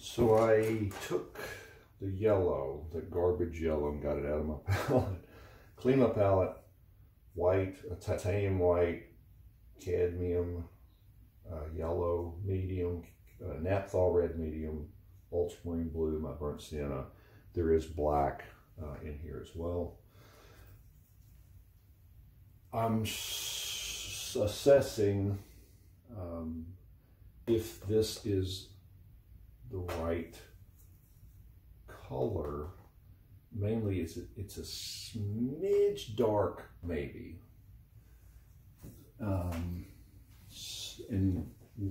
So I took the yellow, the garbage yellow, and got it out of my palette. Cleaned my palette, white, a titanium white, cadmium, yellow, medium, naphthol red medium, ultramarine blue, my burnt sienna. There is black in here as well. I'm assessing if this is the right color. Mainly it's a smidge dark, maybe. And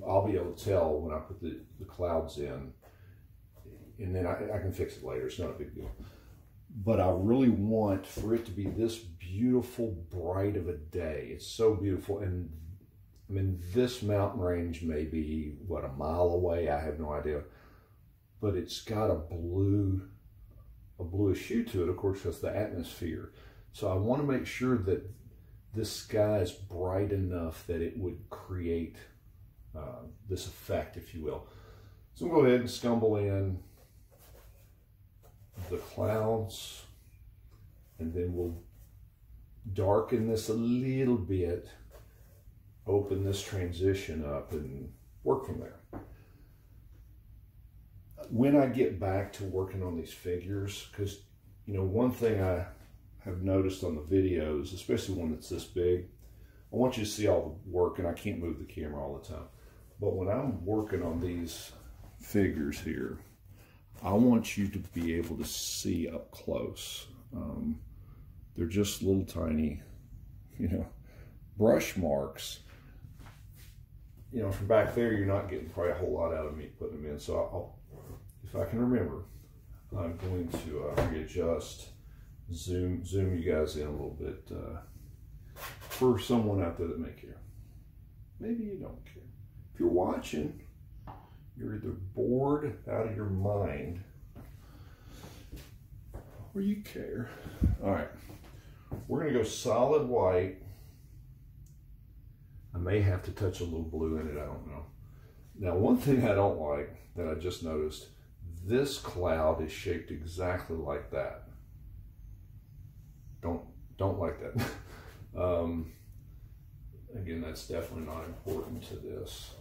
I'll be able to tell when I put the clouds in, and then I can fix it later. It's not a big deal. But I really want for it to be this beautiful, bright of a day. It's so beautiful. And I mean, this mountain range may be, what, a mile away? I have no idea. But it's got a bluish hue to it, of course, because the atmosphere. So I want to make sure that this sky is bright enough that it would create this effect, if you will. So I'm going to go ahead and scumble in the clouds, and then we'll darken this a little bit, open this transition up, and work from there. When I get back to working on these figures, because, you know, one thing I have noticed on the videos, especially one that's this big, I want you to see all the work, and I can't move the camera all the time. But when I'm working on these figures here, I want you to be able to see up close. They're just little tiny, you know, brush marks. You know, from back there, you're not getting probably a whole lot out of me putting them in. So if I can remember, I'm going to readjust, zoom you guys in a little bit for someone out there that may care. Maybe you don't care. If you're watching, you're either bored out of your mind or you care. All right, we're gonna go solid white. I may have to touch a little blue in it, I don't know. Now, one thing I don't like that I just noticed, this cloud is shaped exactly like that. Don't like that. Again, that's definitely not important to this.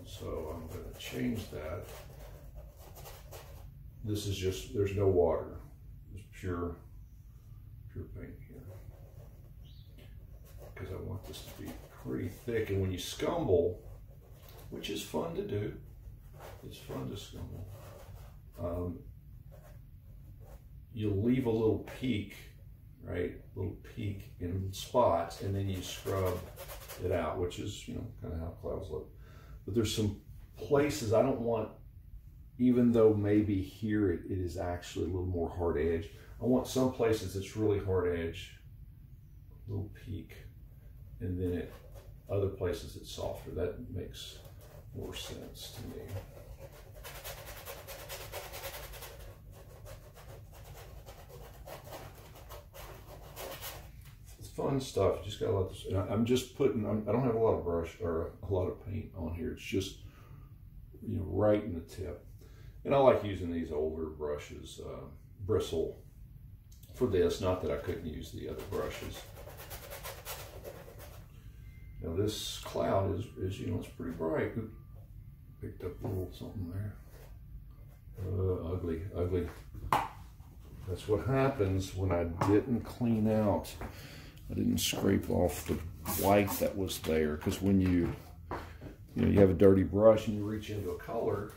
So I'm going to change that. This is just, there's no water. It's pure paint here. Because I want this to be pretty thick. And when you scumble, which is fun to do, it's fun to scumble. You leave a little peak, right? Little peak in spots, and then you scrub it out, which is, you know, kind of how clouds look. But there's some places I don't want, even though maybe here it is actually a little more hard edge. I want some places it's really hard edge, little peak, and then other places it's softer. That makes more sense to me. Fun stuff. You just gotta let this. I'm just putting. I don't have a lot of brush or a lot of paint on here. It's just, you know, right in the tip. And I like using these older brushes, bristle, for this. Not that I couldn't use the other brushes. Now this cloud is you know, it's pretty bright. Oops, picked up a little something there. Ugly, ugly. That's what happens when I didn't clean out. I didn't scrape off the white that was there, because when you have a dirty brush and you reach into a color,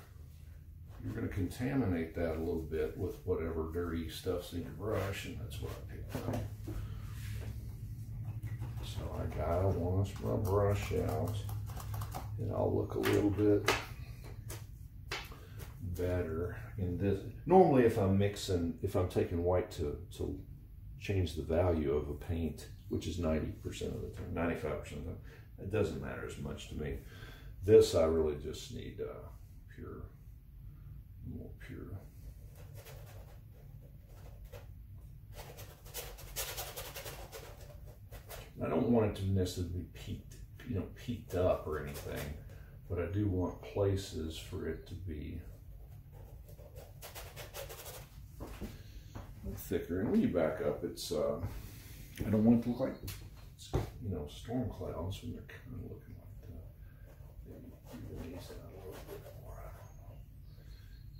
you're going to contaminate that a little bit with whatever dirty stuff's in your brush, and that's what I picked up. So I gotta wash my brush out, and I'll look a little bit better in this. Normally, if I'm taking white to change the value of a paint, which is 90% of the time, 95% of the time, it doesn't matter as much to me. This, I really just need more pure. I don't want it to necessarily be peaked up or anything, but I do want places for it to be thicker. And when you back up, it's I don't want it to look like, you know, storm clouds when they're kind of looking like that. Maybe even these out a little bit more. I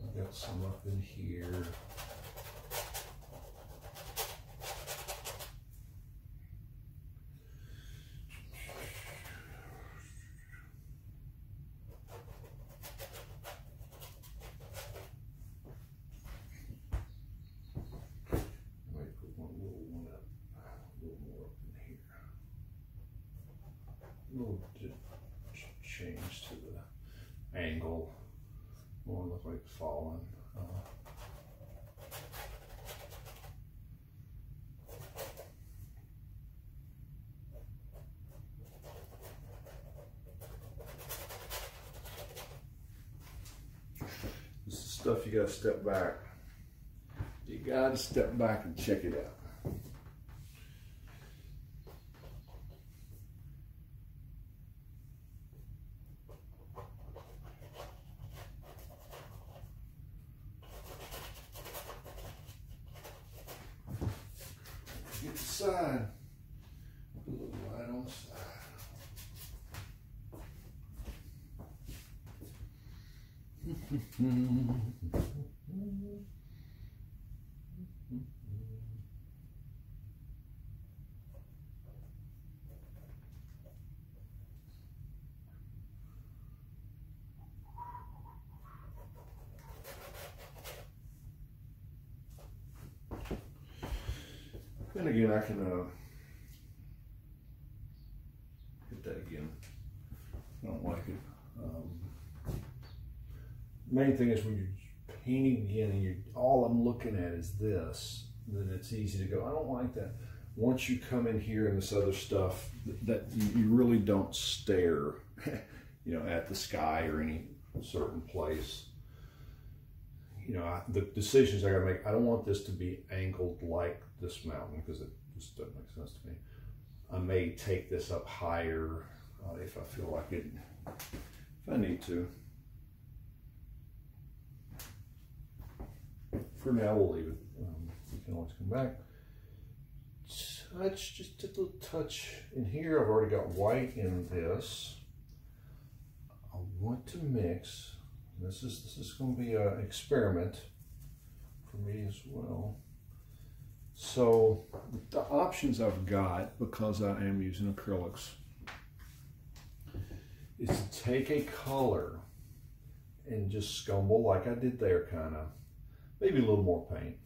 don't know. I've got some up in here. Little change to the angle. Won't look like falling. This is stuff you gotta step back. You gotta step back and check it out. Get the side. Put a little light on the side. And again, I can hit that again. I don't like it. Main thing is when you're painting again and all I'm looking at is this, then it's easy to go, I don't like that. Once you come in here and this other stuff, that you really don't stare, you know, at the sky or any certain place. You know, the decisions I gotta make, I don't want this to be angled like this mountain because it just doesn't make sense to me. I may take this up higher if I feel like it, if I need to. For now, we'll leave it. You can always come back. Touch, just a little touch in here. I've already got white in this. I want to mix. This is going to be an experiment for me as well. So the options I've got, because I am using acrylics, is to take a color and just scumble like I did there, kind of. Maybe a little more paint.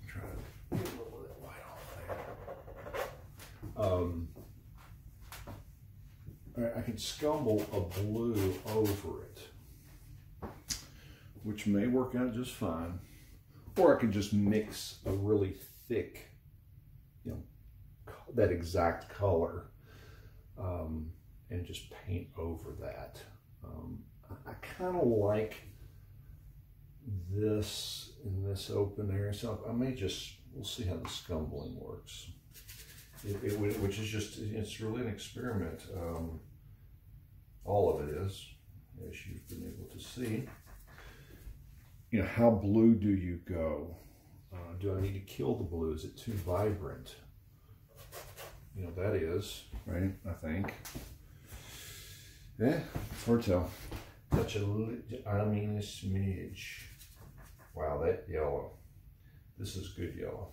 Try to get a little bit of white off there. I can scumble a blue over it, which may work out just fine. Or I could just mix a really thick, you know, that exact color, and just paint over that. I kind of like this in this open area, so I may just, we'll see how the scumbling works. Which is just, it's really an experiment. All of it is, as you've been able to see. You know, how blue do you go? Do I need to kill the blue? Is it too vibrant? You know, that is, right, I think. Yeah, it's hard to tell. Touch a little, I mean a smidge. Wow, that yellow. This is good yellow.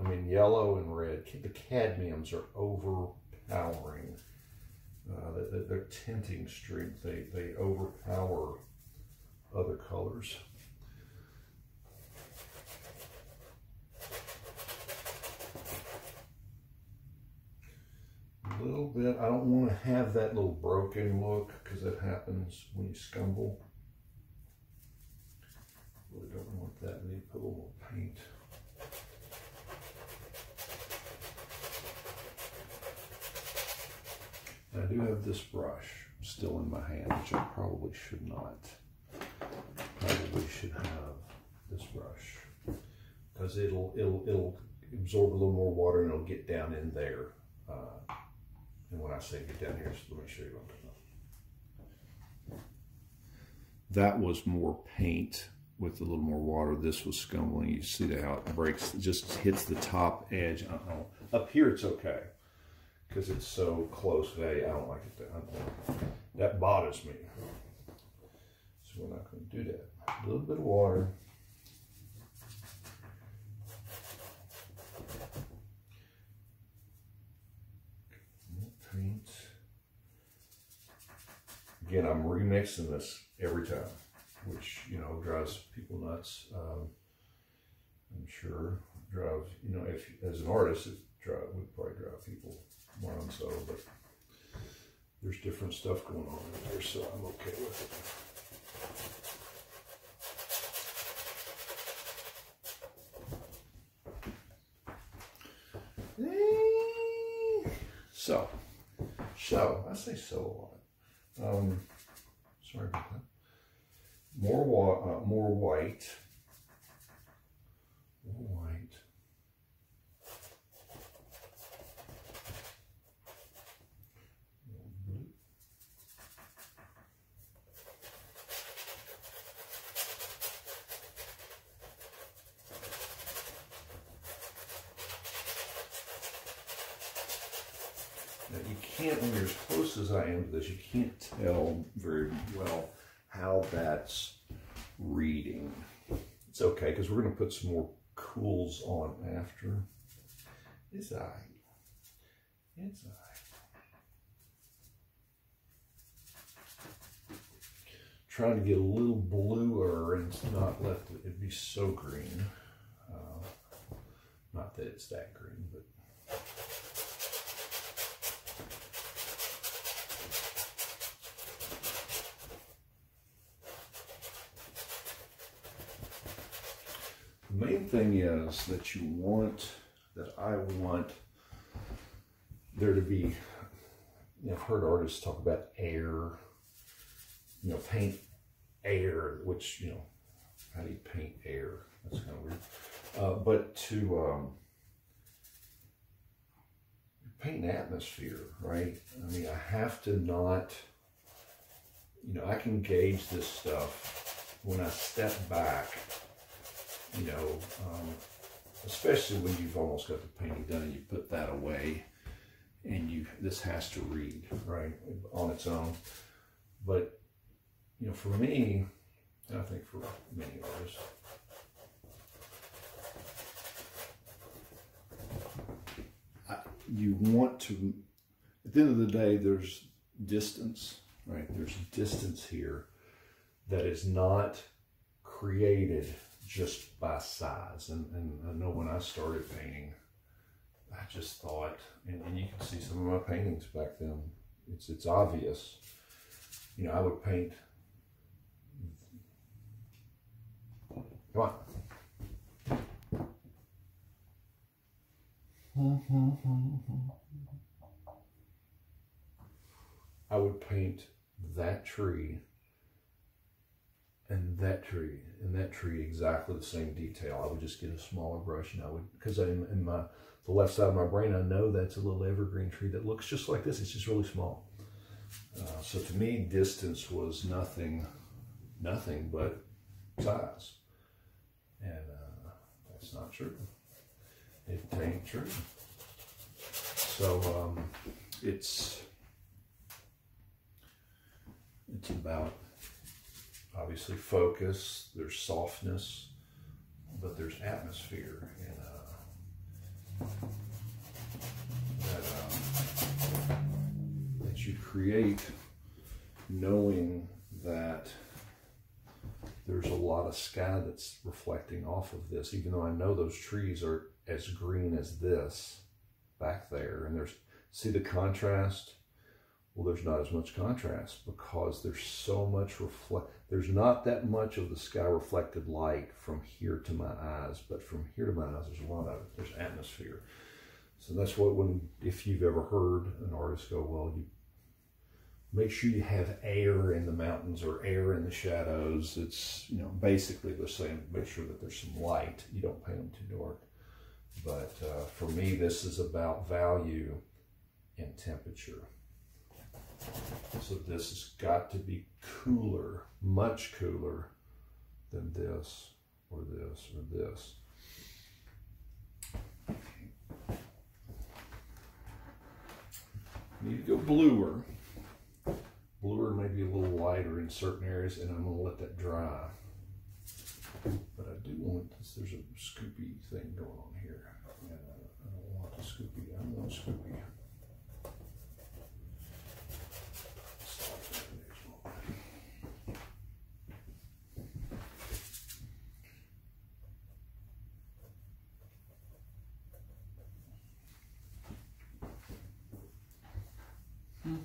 I mean, yellow and red. The cadmiums are overpowering. Their tinting strength, they overpower other colors. A little bit. I don't want to have that little broken look because that happens when you scumble. Really don't want that. We need to put a little more paint. And I do have this brush still in my hand, which I probably should not. Probably should have this brush because it'll absorb a little more water and it'll get down in there. And when I say get down here, so let me show you what I'm talking about. That was more paint with a little more water, this was scumbling. You see how it breaks, it just hits the top edge. Up here it's okay, because it's so close. Hey, I don't like it. That bothers me. So we're not going to do that. A little bit of water. Paint. Again, I'm remixing this every time, which, you know, drives people nuts. I'm sure drives, you know, if as an artist, would probably drive people more unsettled, but there's different stuff going on in there, so I'm okay with it. So I say so a lot. Sorry about that. More white. More white. Blue. Now you can't, when you're as close as I am to this, you can't tell very well how that's reading. It's okay, because we're going to put some more cools on after. It's all right. It's all right. Trying to get a little bluer and not let it be so green. Not that it's that green, but the main thing is that I want there to be, you know, I've heard artists talk about air, you know, paint air, which, you know, how do you paint air? That's kind of weird. But to paint an atmosphere, right? I mean, I have to not, you know, I can gauge this stuff when I step back. You know, especially when you've almost got the painting done and you put that away, and this has to read, right, on its own. But, you know, for me, and I think for many artists, you want to, at the end of the day, there's distance, right? There's distance here that is not created just by size. And I know when I started painting, I just thought, and you can see some of my paintings back then, it's obvious. You know, I would paint, come on. I would paint that tree and that tree and that tree exactly the same detail. I would just get a smaller brush, and I would, because in the left side of my brain, I know that's a little evergreen tree that looks just like this. It's just really small. So to me, distance was nothing but size, and that's not true. It ain't true. So it's about, obviously, focus. There's softness, but there's atmosphere, and that you create, knowing that there's a lot of sky that's reflecting off of this, even though I know those trees are as green as this back there. And see the contrast? Well, there's not as much contrast because there's so much there's not that much of the sky reflected light from here to my eyes, but from here to my eyes, there's a lot of it. There's atmosphere. So that's what, if you've ever heard an artist go, well, you make sure you have air in the mountains or air in the shadows. It's, you know, basically they're saying make sure that there's some light. You don't paint them too dark. But for me, this is about value and temperature. So this has got to be cooler, much cooler than this or this or this. Need to go bluer. Bluer, maybe a little lighter in certain areas, and I'm going to let that dry. But I do want this. There's a scoopy thing going on here. And I don't want the scoopy. I don't want scoopy.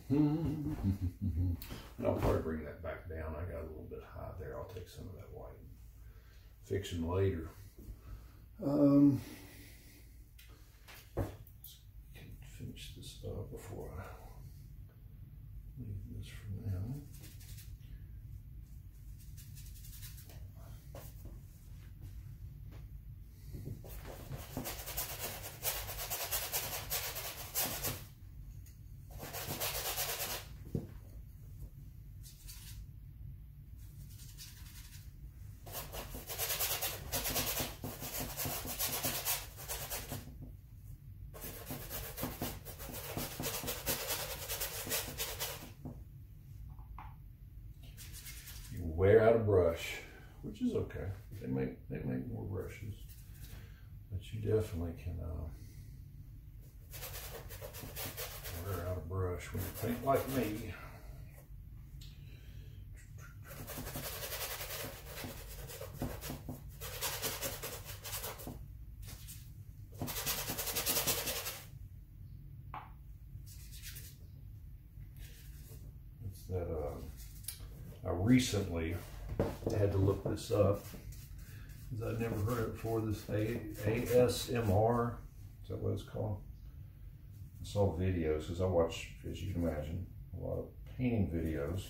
And I'll probably bring that back down. I got a little bit high there. I'll take some of that white and fix them later. Can finish this up before I leave this for now. Wear out a brush, which is okay. They make more brushes, but you definitely can wear out a brush when you paint like me. It's that I recently had to look this up because I'd never heard it before. This ASMR, is that what it's called? I saw videos because I watch, as you can imagine, a lot of painting videos.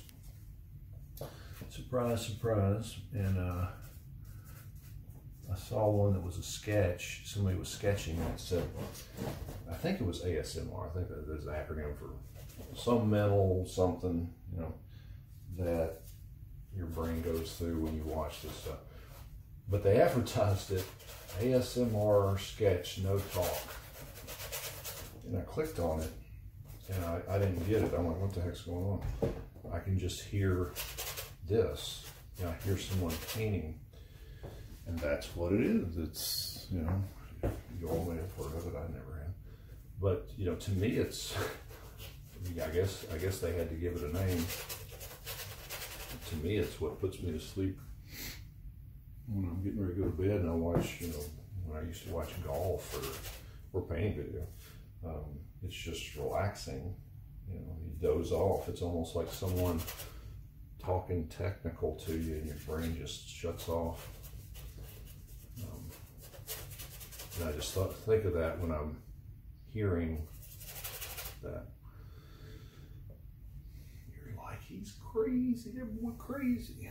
Surprise, surprise. And I saw one that was a sketch. Somebody was sketching and it said, I think it was ASMR. I think that there's an acronym for some mental something, you know, that your brain goes through when you watch this stuff. But they advertised it, ASMR sketch, no talk. And I clicked on it, and I didn't get it. I'm like, what the heck's going on? I can just hear this. You know, I hear someone painting, and that's what it is. It's, you know, you all may have heard of it, I never have. But, you know, to me it's, I guess they had to give it a name. To me, it's what puts me to sleep when I'm getting ready to go to bed and I watch, you know, when I used to watch golf or painting video. It's just relaxing, you know, you doze off. It's almost like someone talking technical to you and your brain just shuts off. And I just think of that when I'm hearing that. He's crazy, that boy crazy.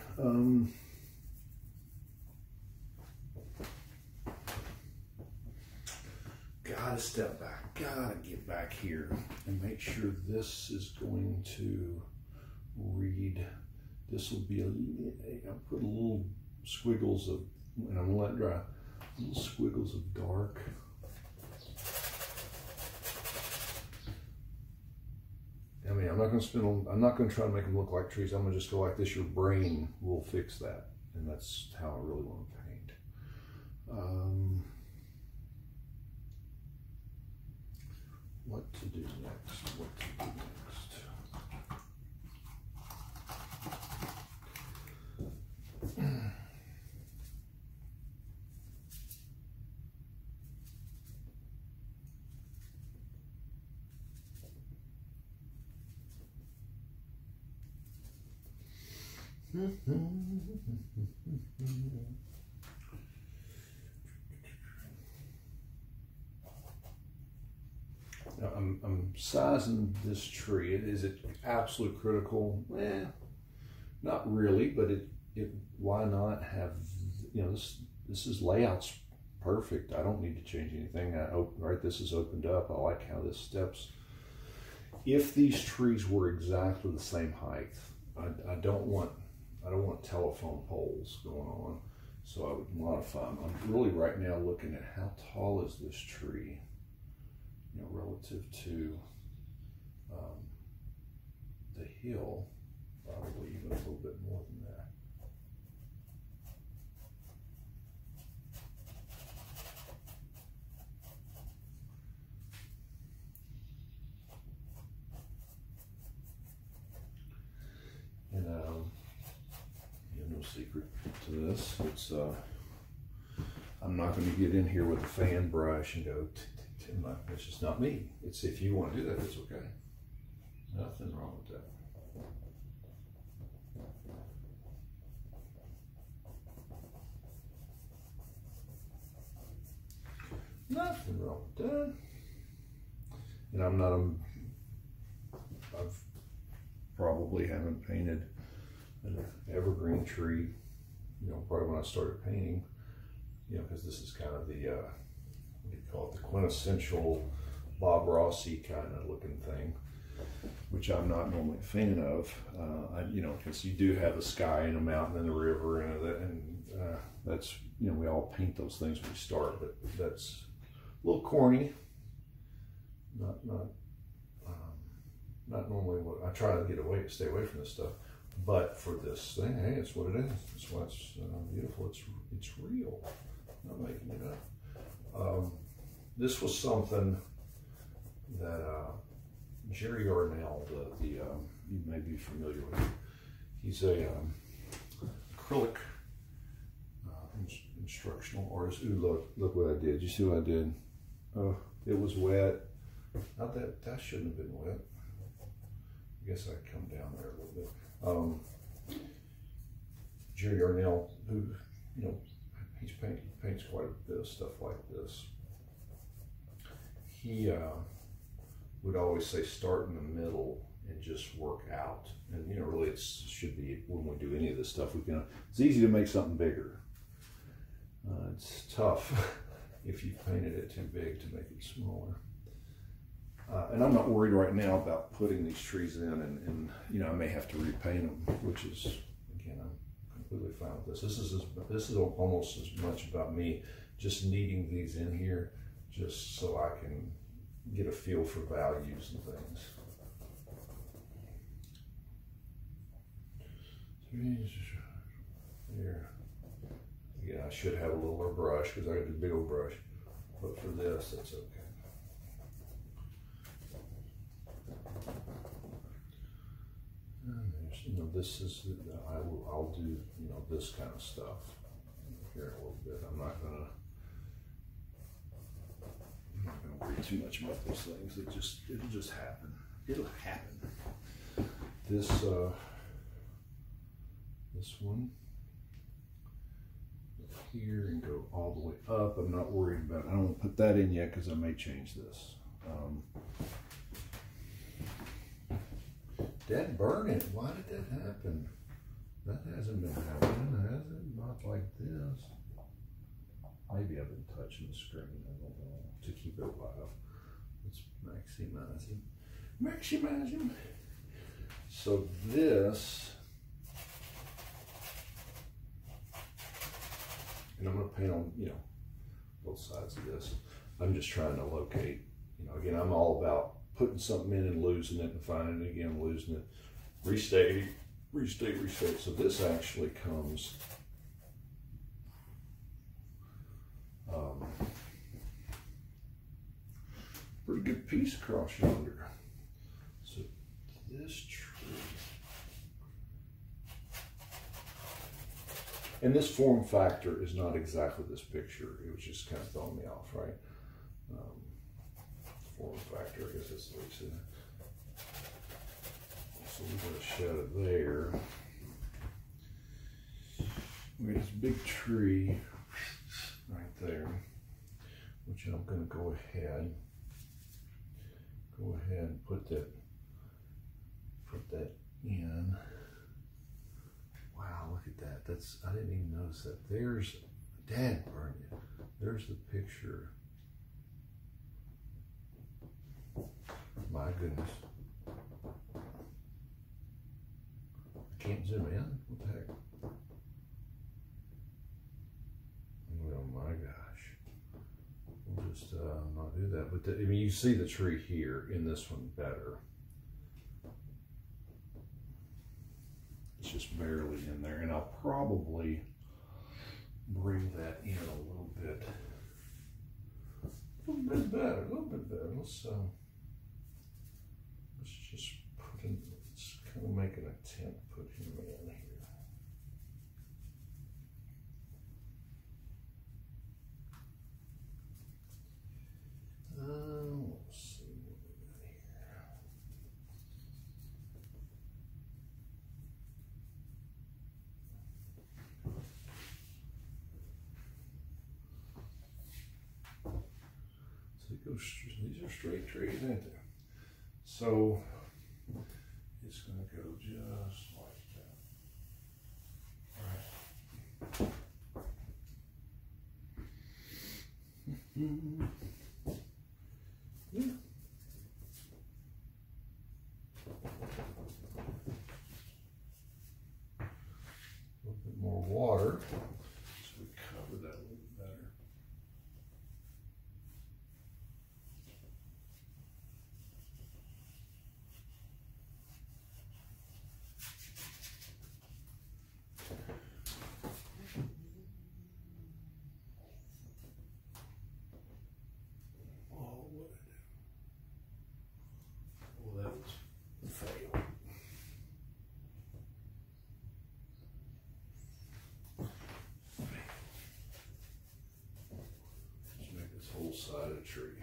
Gotta step back, gotta get back here and make sure this is going to read. This will be I'll put little squiggles of, and I'm gonna let it dry, little squiggles of dark. I mean, I'm not going to try to make them look like trees. I'm going to just go like this. Your brain will fix that. And that's how I really want to paint. What to do next? What to do next? Now I'm sizing this tree. Is it absolutely critical? Not really, but why not have, you know, this is layout's perfect. I don't need to change anything. Right, this is opened up. I like how this steps. If these trees were exactly the same height, I don't want I don't want telephone poles going on, so I would modify them. I'm really right now looking at how tall is this tree, you know, relative to the hill, probably even a little bit more than that. And no secret to this. It's I'm not going to get in here with a fan brush and go. It's just not me. It's if you want to do that, it's okay. Nothing wrong with that. Nothing wrong with that. And I'm not I've probably haven't painted an evergreen tree, you know, probably when I started painting, you know, because this is kind of the, what do you call it, the quintessential Bob Rossi kind of looking thing, which I'm not normally a fan of, you know, because you do have the sky and a mountain and the river and that's, you know, we all paint those things when we start, but that's a little corny, not normally what I try to stay away from this stuff. But for this thing, hey, it's what it is. It's what's beautiful. It's real. I'm not making it up. This was something that Jerry Arnell, you may be familiar with. He's a acrylic instructional artist. Ooh, look what I did. Did you see what I did? Oh, it was wet. Not that shouldn't have been wet. I guess I come down there a little bit. Jerry Arnell, who, you know, he paints quite a bit of stuff like this. He would always say start in the middle and just work out. And, you know, really it should be, when we do any of this stuff, it's easy to make something bigger. It's tough if you've painted it too big to make it smaller. And I'm not worried right now about putting these trees in and you know, I may have to repaint them, which is, again, I'm completely fine with this. This is almost as much about me just needing these in here just so I can get a feel for values and things. Here. Yeah, I should have a littler brush because I got the big old brush, but for this, that's okay. You know, this is, I'll do, you know, this kind of stuff here in a little bit. I'm not gonna worry too much about those things. It'll just happen. It'll happen. This one here and go all the way up. I'm not worried about it. I don't want to put that in yet because I may change this. That burning, why did that happen? That hasn't been happening, has it? Not like this. Maybe I've been touching the screen, I don't know, to keep it alive. Let's maximize him. Maximize him. So this, and I'm gonna paint on, you know, both sides of this. I'm just trying to locate, you know, again, I'm all about putting something in and losing it and finding it again, losing it, restate. So this actually comes pretty good piece across yonder. So this tree, and this form factor is not exactly this picture. It was just kind of throwing me off, right? Form factor, I guess that's the way you say that. So we're going to shed it there. We got this big tree right there, which I'm going to go ahead and put that in. Wow, look at that. I didn't even notice that. There's, Dad burned it. There's the picture. My goodness. I can't zoom in. What the heck? Oh my gosh. We'll just not do that. But I mean, you see the tree here in this one better. It's just barely in there, and I'll probably bring that in a little bit better, a little bit better. Let's just put in. Let's kind of make an attempt to put him in here. Let's see what we got here. These are straight trees, ain't they? So it's going to go just like that. All right. Yeah. A little bit more water, so we cover that a little bit better. Whole side of the tree.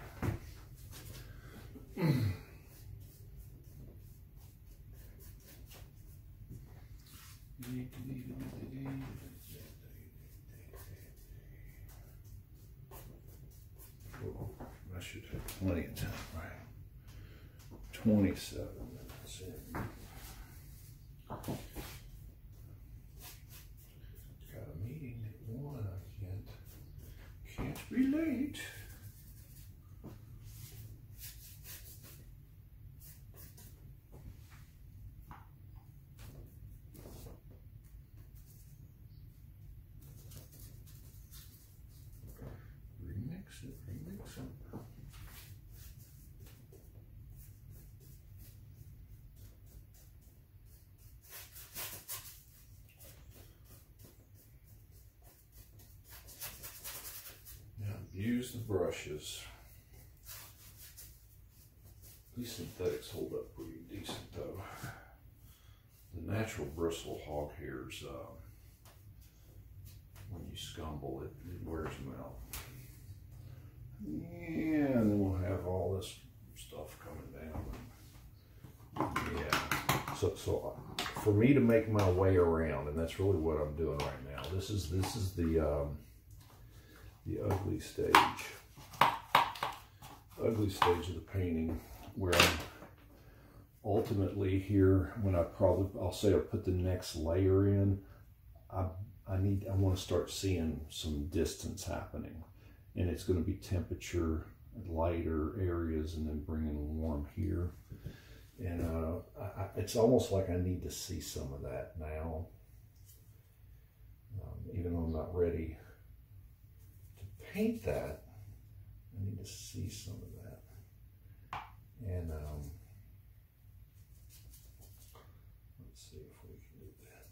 I should have plenty of time, right? 27 minutes in. Got a meeting at 1. I can't be late. Remix it. Now use the brushes. These synthetics hold up pretty decent though. The natural bristle hog hairs, when you scumble it, it wears them out. Yeah, and then we'll have all this stuff coming down. Yeah. So for me to make my way around, and that's really what I'm doing right now. This is the ugly stage. Ugly stage of the painting, where I'm ultimately here when I'll say I'll put the next layer in. I want to start seeing some distance happening. And it's going to be temperature, lighter areas, and then bringing warm here. And it's almost like I need to see some of that now. Even though I'm not ready to paint that, I need to see some of that. And let's see if we can do that.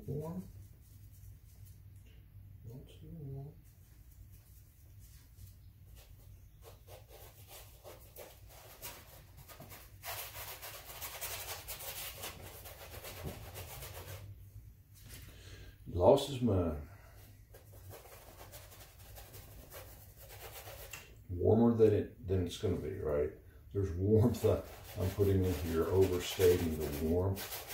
Warm. Not too warm. He lost his mind. Warmer than it's going to be, right? There's warmth I'm putting in here, overstating the warmth.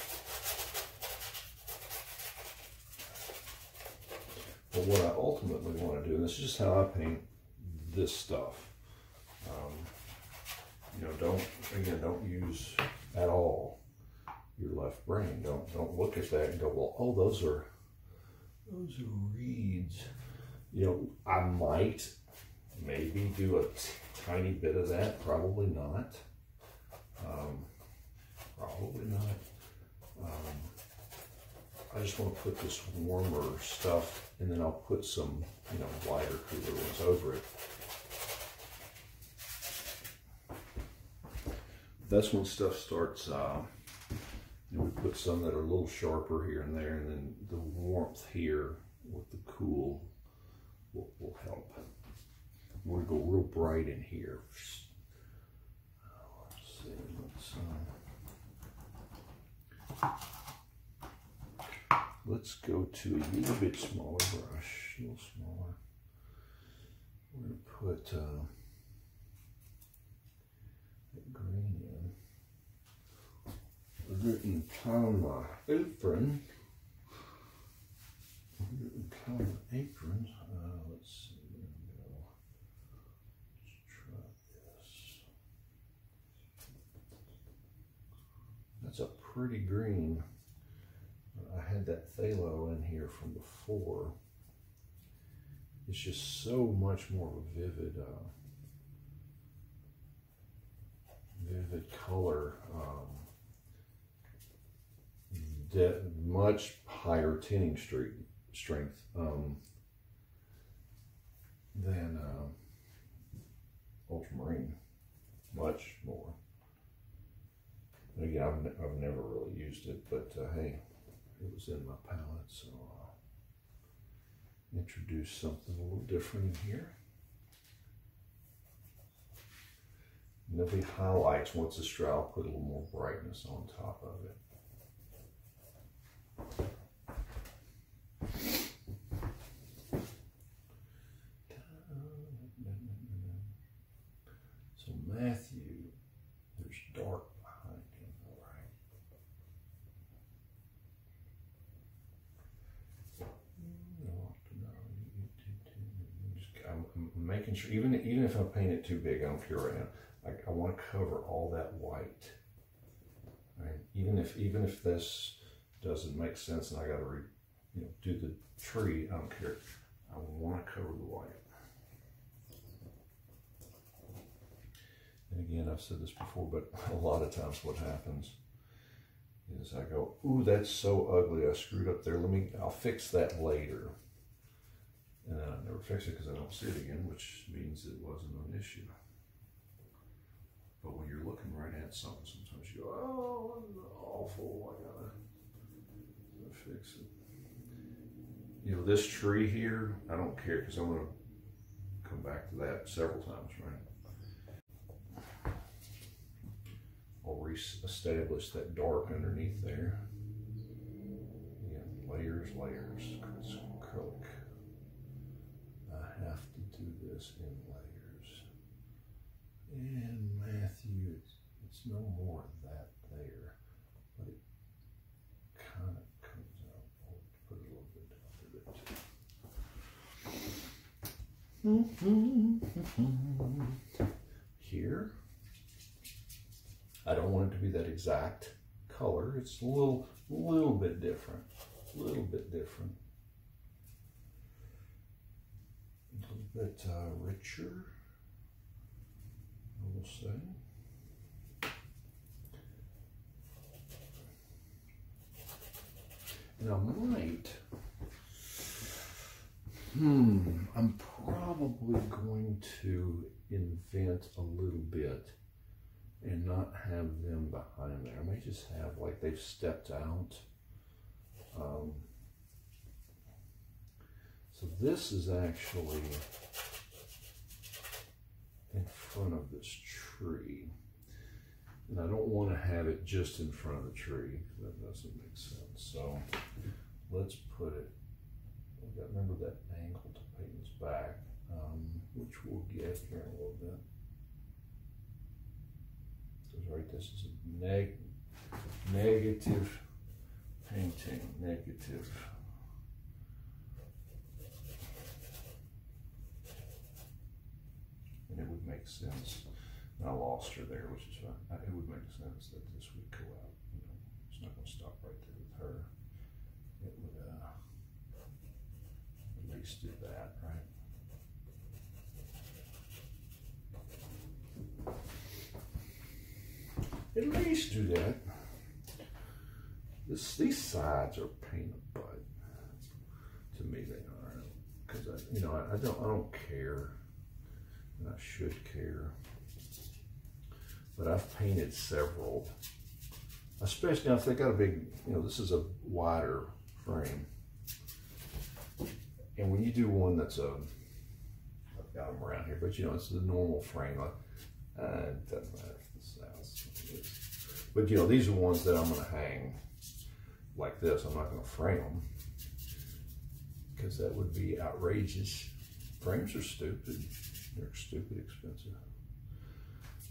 But what I ultimately want to do, and this is just how I paint this stuff. You know, don't use at all your left brain. Don't look at that and go, well, oh, those are reeds. You know, I might maybe do a tiny bit of that, probably not. Probably not. I just want to put this warmer stuff, and then I'll put some, you know, lighter, cooler ones over it. That's when stuff starts, you know, we put some that are a little sharper here and there, and then the warmth here with the cool will help. We're going to go real bright in here. Let's see, let's go to a little bit smaller brush, a little smaller. We're going to put that green in. We're getting on my apron. Aprons. Let's see. Let's try this. That's a pretty green. I had that phthalo in here from before. It's just so much more of a vivid color. Much higher tinting strength than ultramarine, much more. Again, I've never really used it, but hey, it was in my palette, so I'll introduce something a little different in here. And there'll be highlights once it's dry. I'll put a little more brightness on top of it. So Matthew, there's dark behind him, all right? I'm making sure, even if I paint it too big, I don't care right now. I want to cover all that white, right? Even if this doesn't make sense and I got to do the tree, I don't care. I want to cover the white. And again, I've said this before, but a lot of times what happens is I go, ooh, that's so ugly, I screwed up there. I'll fix that later. And then I never fix it because I don't see it again, which means it wasn't an issue. But when you're looking right at something, sometimes you go, oh, that's awful, I gotta fix it. You know, this tree here, I don't care because I'm going to come back to that several times, right? I'll re-establish that dark underneath there. Again, layers, it's acrylic. I have to do this in layers. And Matthew, it's no more of that there, but it kind of comes out. I'll put a little bit under it. Here, I don't want it to be that exact color. It's a little bit different, a little bit richer, I will say. And I might, I'm probably going to invent a little bit and not have them behind there. I may just have like they've stepped out. So this is actually in front of this tree. And I don't want to have it just in front of the tree. That doesn't make sense. So let's put it, we've got to remember that angle to Peyton's back, which we'll get here in a little bit. Because right, this is a negative painting, negative. And it would make sense. I lost her there, which is fine. It would make sense that this would go out. You know, it's not going to stop right there with her. It would at least do that, right? At least do that. These sides are pain in the butt. To me, they are, because I don't care, and I should care. But I've painted several, especially now if they got a big, this is a wider frame, and when you do one that's I've got them around here, but it's the normal frame. It doesn't matter if the size is. But these are ones that I'm going to hang like this. I'm not going to frame them because that would be outrageous. Frames are stupid. They're stupid expensive.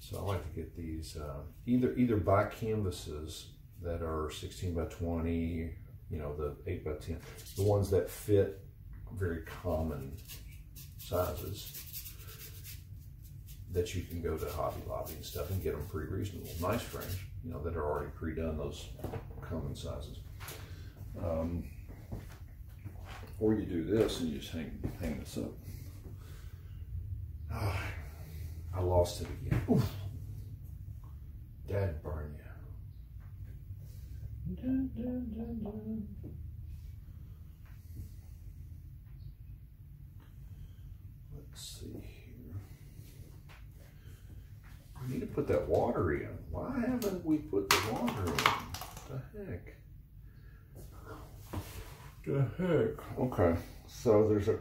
So I like to get these either buy canvases that are 16 by 20, the 8 by 10, the ones that fit very common sizes that you can go to Hobby Lobby and stuff and get them pretty reasonable. Nice frames, that are already pre-done, those common sizes. Or you do this and you just hang this up. Oh, I lost it again. Oof. Dad burn you. Dun, dun, dun, dun. Let's see here. We need to put that water in. Why haven't we put the water in? What the heck? The heck? Okay, so there's a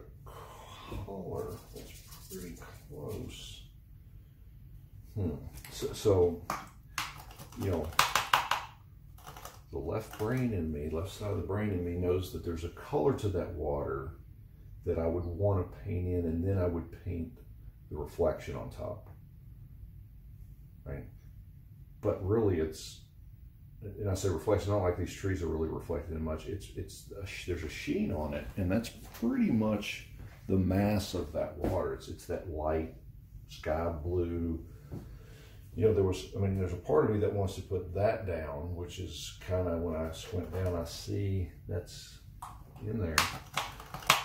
color that's pretty close. So the left side of the brain in me knows that there's a color to that water that I would want to paint in, and then I would paint the reflection on top, right? But really and I say reflection, not like these trees are really reflected in much. There's a sheen on it, and that's pretty much the mass of that water. It's that light sky blue. There's a part of me that wants to put that down, which is kind of, when I squint down, I see that's in there,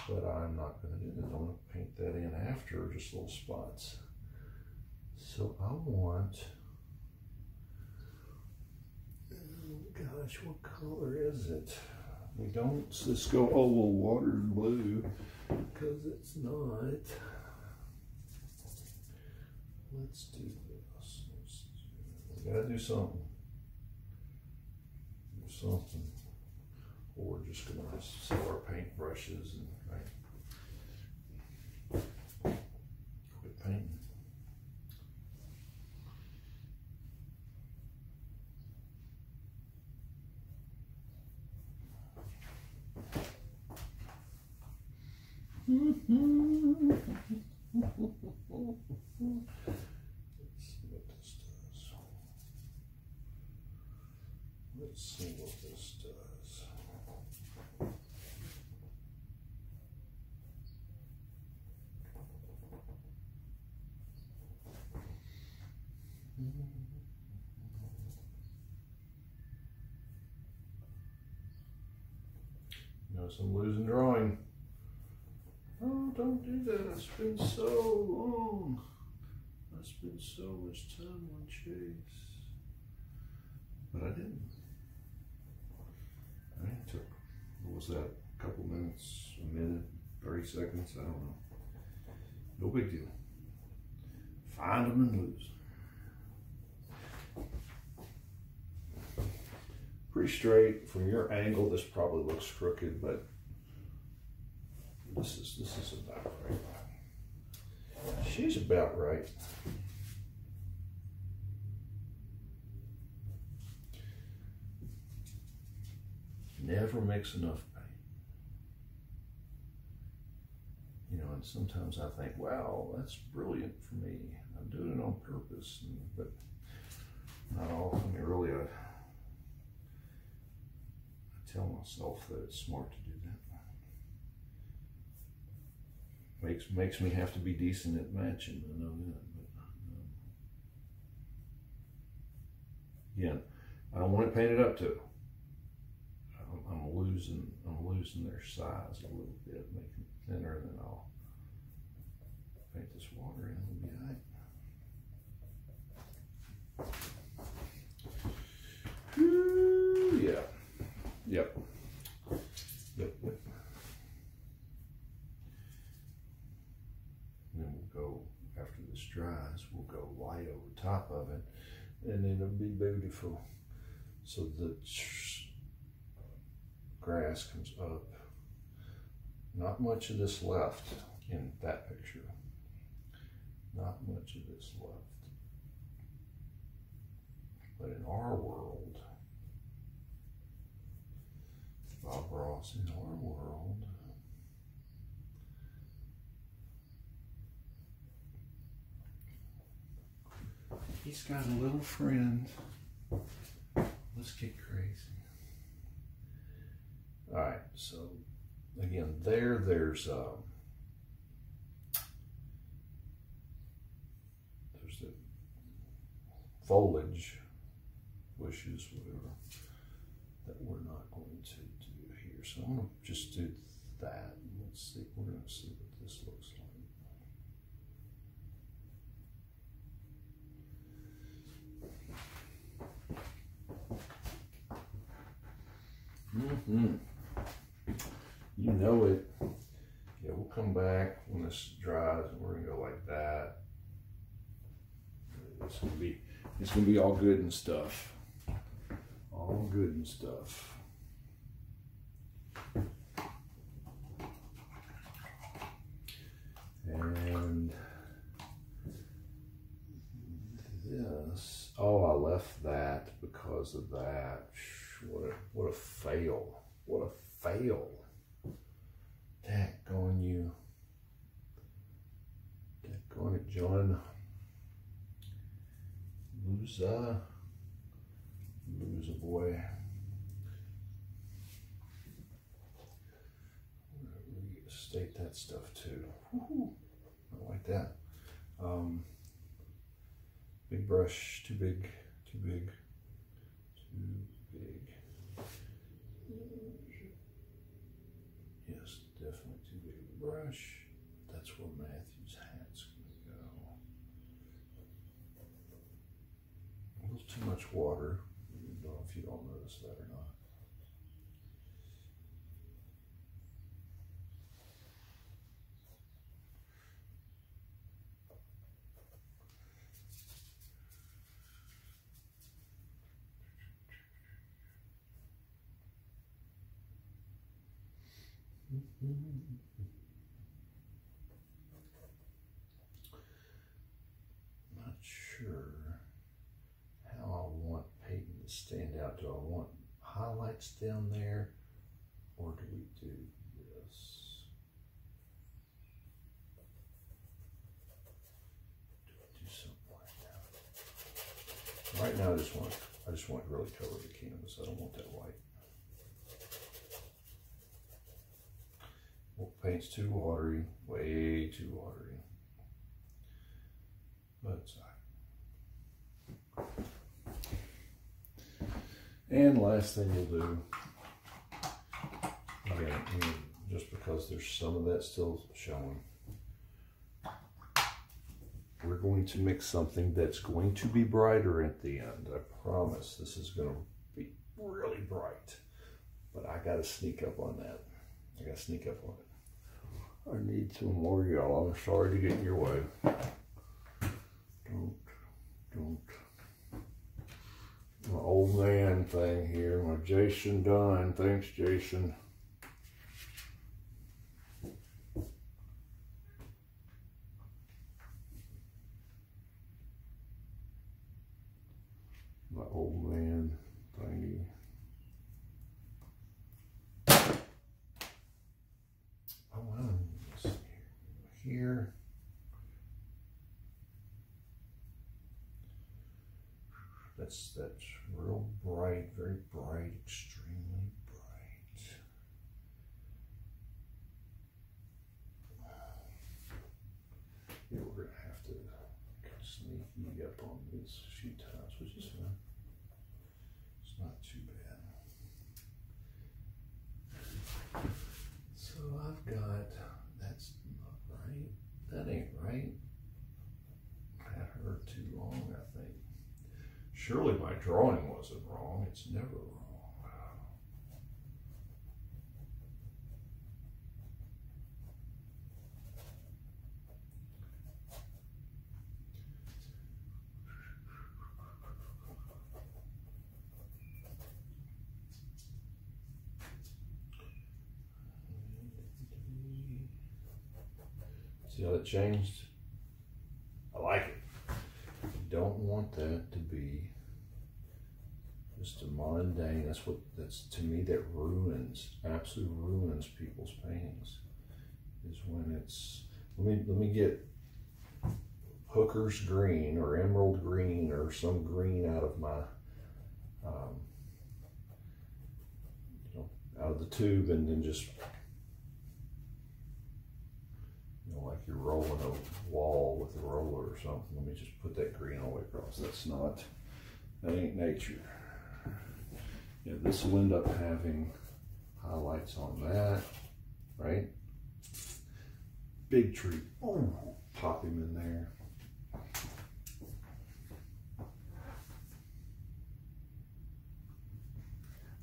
but I'm not going to do that. I'm going to paint that in after, just little spots. So I want, oh gosh, what color is it? We don't just go, oh, well, water's blue, because it's not. Let's do this. We gotta do something. Or we're just gonna sell our paint brushes and quit painting. Let's see what this does. Notice I'm losing drawing. Oh, don't do that. I spent so long. I spent so much time on Chase. But I didn't. It took, what was that, a couple minutes, a minute, 30 seconds, I don't know. No big deal. Find them and lose. Pretty straight. From your angle, this probably looks crooked, but this is about right. She's about right. Never mix enough paint. And sometimes I think, wow, that's brilliant for me. I'm doing it on purpose, but not often. Really, I tell myself that it's smart to do that. Makes me have to be decent at matching. I know that, but Again, I don't want it painted up too. I'm losing their size a little bit, make them thinner, and then I'll paint this water in. It'll be all right. Ooh, yeah. Yep. Yep. Yep. And then we'll go, after this dries, we'll go white over top of it, and then it'll be beautiful. So the grass comes up. Not much of this left in that picture. Not much of this left. But in our world, Bob Ross, in our world, he's got a little friend. Let's get crazy. All right, so again, there's the foliage, bushes, whatever, that we're not going to do here. So I'm going to just do that. Let's see, we're going to see what this looks like. You know it. Yeah, we'll come back when this dries and we're gonna go like that. It's gonna be all good and stuff. All good and stuff. And this, oh, I left that because of that. What a fail. What a fail. Daggone you. Daggone it, John. Loser boy. We state that stuff too. Woo-hoo. I like that. Big brush, too big, too big, too big. Yes, definitely too big of a brush. That's where Matthew's hat's gonna go. A little too much water. I don't know if you don't notice that or not. Not sure how I want Peyton to stand out. Do I want highlights down there, or do we do this? Do we do something like that? Right now, I just want to really cover the canvas. I don't want that white. Well, paint's too watery, way too watery. But it's all right. And last thing we'll do, again, just because there's some of that still showing, we're going to mix something that's going to be brighter at the end. I promise this is going to be really bright. But I got to sneak up on that. I got to sneak up on it. I need some more yellow. I'm sorry to get in your way. Don't. My old man thing here, my Jason Dunn. Thanks, Jason. My old man thingy. Oh, wow. Here. That's real bright, very bright, extremely bright. Yeah, we're gonna have to sneak up on this a few times, which is fine. Surely my drawing wasn't wrong. It's never wrong. See how that changed? I like it. You don't want that to be just a mundane. That's to me, that ruins, absolutely ruins people's paintings. Is when it's, let me get Hooker's green or emerald green or some green out of my, out of the tube, and then just, like you're rolling a wall with a roller or something. Let me just put that green all the way across. That ain't nature. Yeah, this will end up having highlights on that, right? Big tree. Oh, pop him in there.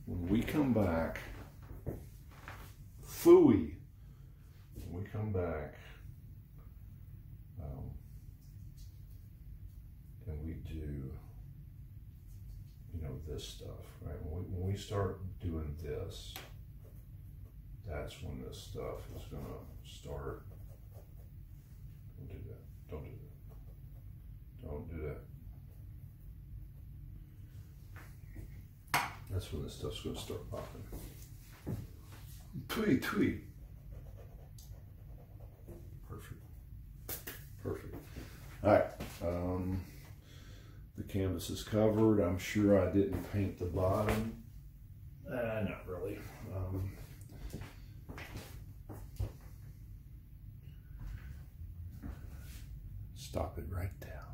When we come back, phooey. When we come back, and we do, this stuff, right? When we start doing this, that's when this stuff is gonna start. Don't do that. Don't do that. Don't do that. That's when this stuff's gonna start popping. Tweet, tweet. Perfect. Perfect. All right. The canvas is covered. I'm sure I didn't paint the bottom. Not really. Stop it right there.